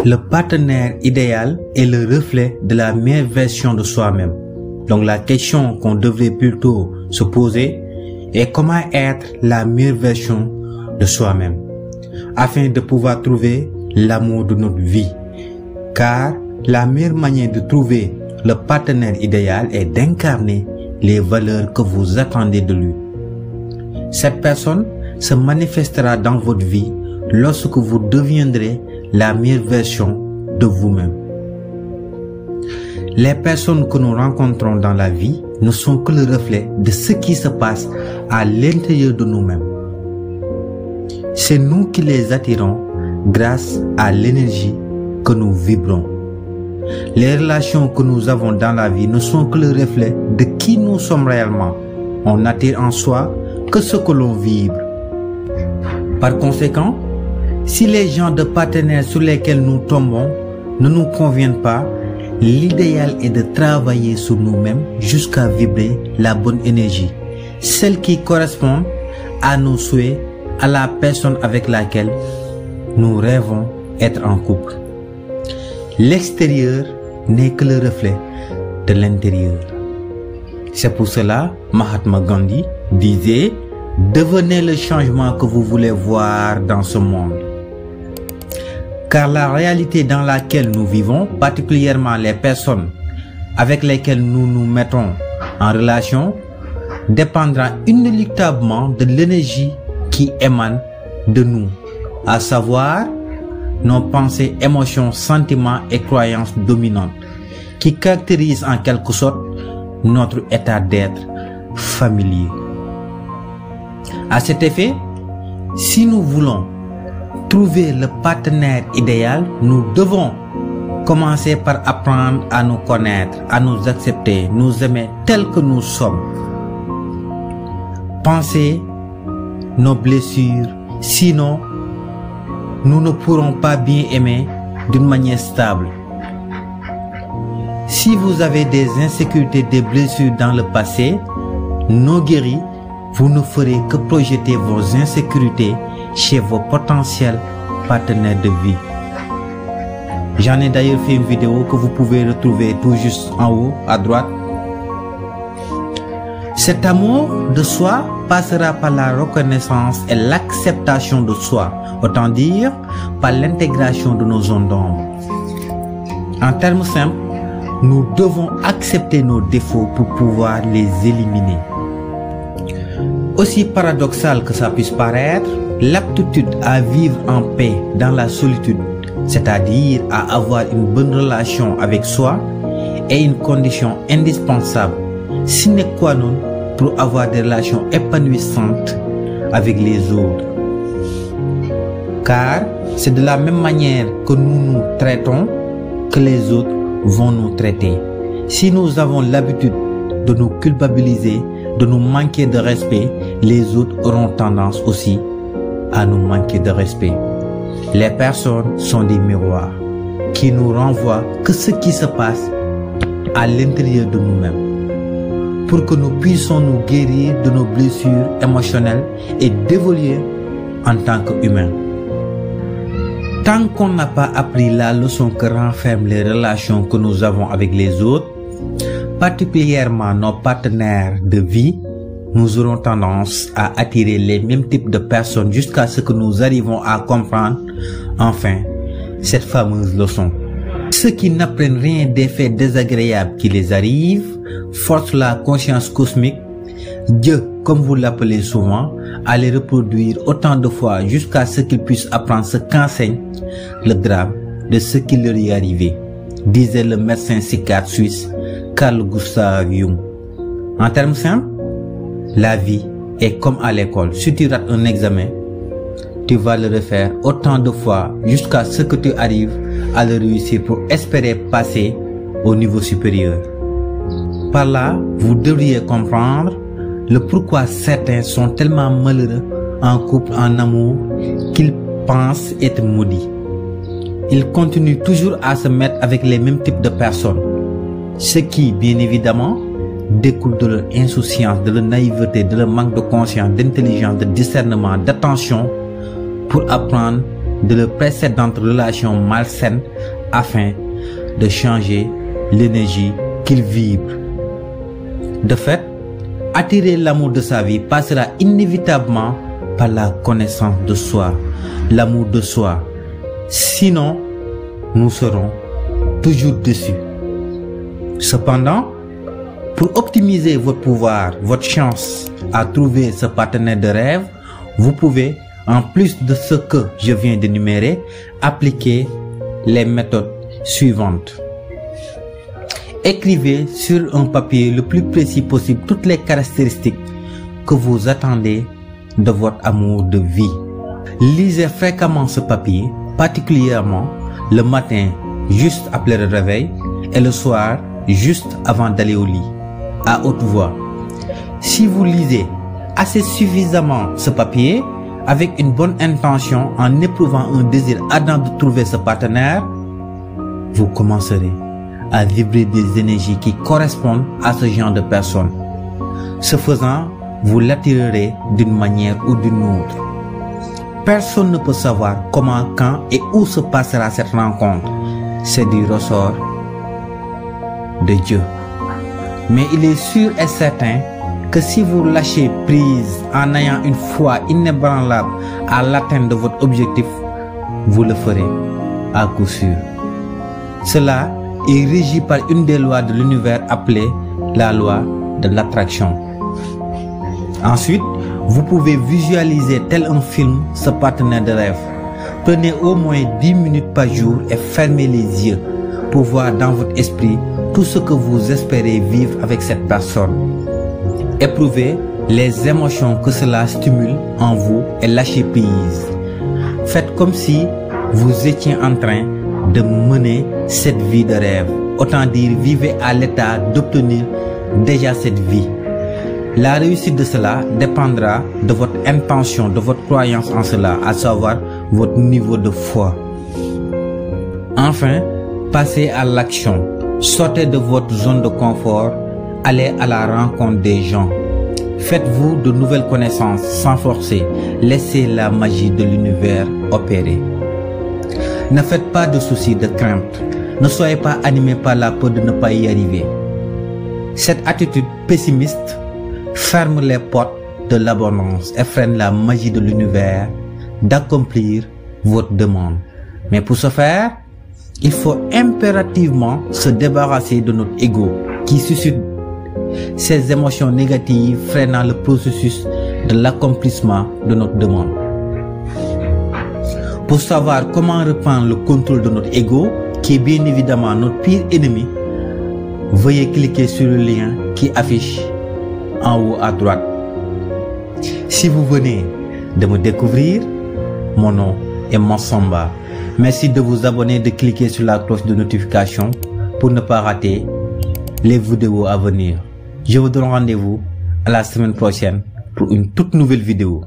Le partenaire idéal est le reflet de la meilleure version de soi-même. Donc la question qu'on devrait plutôt se poser est comment être la meilleure version de soi-même afin de pouvoir trouver l'amour de notre vie. Car la meilleure manière de trouver le partenaire idéal est d'incarner les valeurs que vous attendez de lui. Cette personne se manifestera dans votre vie lorsque vous deviendrez la meilleure version de vous-même. Les personnes que nous rencontrons dans la vie ne sont que le reflet de ce qui se passe à l'intérieur de nous-mêmes. C'est nous qui les attirons grâce à l'énergie que nous vibrons. Les relations que nous avons dans la vie ne sont que le reflet de qui nous sommes réellement. On attire en soi que ce que l'on vibre. Par conséquent, si les genres de partenaires sur lesquels nous tombons ne nous conviennent pas, l'idéal est de travailler sur nous-mêmes jusqu'à vibrer la bonne énergie, celle qui correspond à nos souhaits, à la personne avec laquelle nous rêvons être en couple. L'extérieur n'est que le reflet de l'intérieur. C'est pour cela, Mahatma Gandhi disait « Devenez le changement que vous voulez voir dans ce monde ». Car la réalité dans laquelle nous vivons, particulièrement les personnes avec lesquelles nous nous mettons en relation, dépendra inéluctablement de l'énergie qui émane de nous, à savoir nos pensées, émotions, sentiments et croyances dominantes, qui caractérisent en quelque sorte notre état d'être familier. À cet effet, si nous voulons trouver le partenaire idéal, nous devons commencer par apprendre à nous connaître, à nous accepter, nous aimer tels que nous sommes. Penser nos blessures, sinon nous ne pourrons pas bien aimer d'une manière stable. Si vous avez des insécurités, des blessures dans le passé, non guéries, vous ne ferez que projeter vos insécurités chez vos potentiels partenaires de vie. J'en ai d'ailleurs fait une vidéo que vous pouvez retrouver tout juste en haut à droite. Cet amour de soi passera par la reconnaissance et l'acceptation de soi, autant dire par l'intégration de nos zones d'ombre. En termes simples, nous devons accepter nos défauts pour pouvoir les éliminer. Aussi paradoxal que ça puisse paraître, l'aptitude à vivre en paix dans la solitude, c'est-à-dire à avoir une bonne relation avec soi, est une condition indispensable, sine qua non, pour avoir des relations épanouissantes avec les autres. Car c'est de la même manière que nous nous traitons que les autres vont nous traiter. Si nous avons l'habitude de nous culpabiliser, de nous manquer de respect, les autres auront tendance aussi à nous manquer de respect. Les personnes sont des miroirs qui nous renvoient que ce qui se passe à l'intérieur de nous-mêmes, pour que nous puissions nous guérir de nos blessures émotionnelles et d'évoluer en tant qu'humains. Tant qu'on n'a pas appris la leçon que renferment les relations que nous avons avec les autres, particulièrement nos partenaires de vie, nous aurons tendance à attirer les mêmes types de personnes jusqu'à ce que nous arrivons à comprendre enfin cette fameuse leçon. Ceux qui n'apprennent rien des faits désagréables qui les arrivent forcent la conscience cosmique, Dieu comme vous l'appelez souvent, à les reproduire autant de fois jusqu'à ce qu'ils puissent apprendre ce qu'enseigne le drame de ce qui leur est arrivé, disait le médecin psychiatre suisse Carl Gustav Jung. En termes simples, la vie est comme à l'école. Si tu rates un examen, tu vas le refaire autant de fois jusqu'à ce que tu arrives à le réussir pour espérer passer au niveau supérieur. Par là, vous devriez comprendre le pourquoi certains sont tellement malheureux en couple, en amour, qu'ils pensent être maudits. Ils continuent toujours à se mettre avec les mêmes types de personnes, ce qui, bien évidemment, découle de leur insouciance, de leur naïveté, de leur manque de conscience, d'intelligence, de discernement, d'attention pour apprendre de leurs précédentes relations malsaines afin de changer l'énergie qu'il vibre. De fait, attirer l'amour de sa vie passera inévitablement par la connaissance de soi, l'amour de soi. Sinon, nous serons toujours déçus. Cependant, pour optimiser votre pouvoir, votre chance à trouver ce partenaire de rêve, vous pouvez, en plus de ce que je viens d'énumérer, appliquer les méthodes suivantes. Écrivez sur un papier le plus précis possible toutes les caractéristiques que vous attendez de votre amour de vie. Lisez fréquemment ce papier, particulièrement le matin juste après le réveil et le soir juste avant d'aller au lit, à haute voix. Si vous lisez assez suffisamment ce papier, avec une bonne intention, en éprouvant un désir ardent de trouver ce partenaire, vous commencerez à vibrer des énergies qui correspondent à ce genre de personne. Ce faisant, vous l'attirerez d'une manière ou d'une autre. Personne ne peut savoir comment, quand et où se passera cette rencontre. C'est du ressort de Dieu. Mais il est sûr et certain que si vous lâchez prise en ayant une foi inébranlable à l'atteinte de votre objectif, vous le ferez à coup sûr. Cela est régi par une des lois de l'univers appelée la loi de l'attraction. Ensuite, vous pouvez visualiser tel un film ce partenaire de rêve. Prenez au moins 10 minutes par jour et fermez les yeux pour voir dans votre esprit tout ce que vous espérez vivre avec cette personne. Éprouvez les émotions que cela stimule en vous et lâchez prise. Faites comme si vous étiez en train de mener cette vie de rêve. Autant dire, vivez à l'état d'obtenir déjà cette vie. La réussite de cela dépendra de votre intention, de votre croyance en cela, à savoir votre niveau de foi. Enfin, passez à l'action. Sortez de votre zone de confort, allez à la rencontre des gens. Faites-vous de nouvelles connaissances sans forcer. Laissez la magie de l'univers opérer. Ne faites pas de soucis, de crainte. Ne soyez pas animé par la peur de ne pas y arriver. Cette attitude pessimiste ferme les portes de l'abondance et freine la magie de l'univers d'accomplir votre demande. Mais pour ce faire, il faut impérativement se débarrasser de notre ego qui suscite ces émotions négatives freinant le processus de l'accomplissement de notre demande. Pour savoir comment reprendre le contrôle de notre ego, qui est bien évidemment notre pire ennemi, veuillez cliquer sur le lien qui affiche en haut à droite. Si vous venez de me découvrir, mon nom est Massamba. Merci de vous abonner et de cliquer sur la cloche de notification pour ne pas rater les vidéos à venir. Je vous donne rendez-vous à la semaine prochaine pour une toute nouvelle vidéo.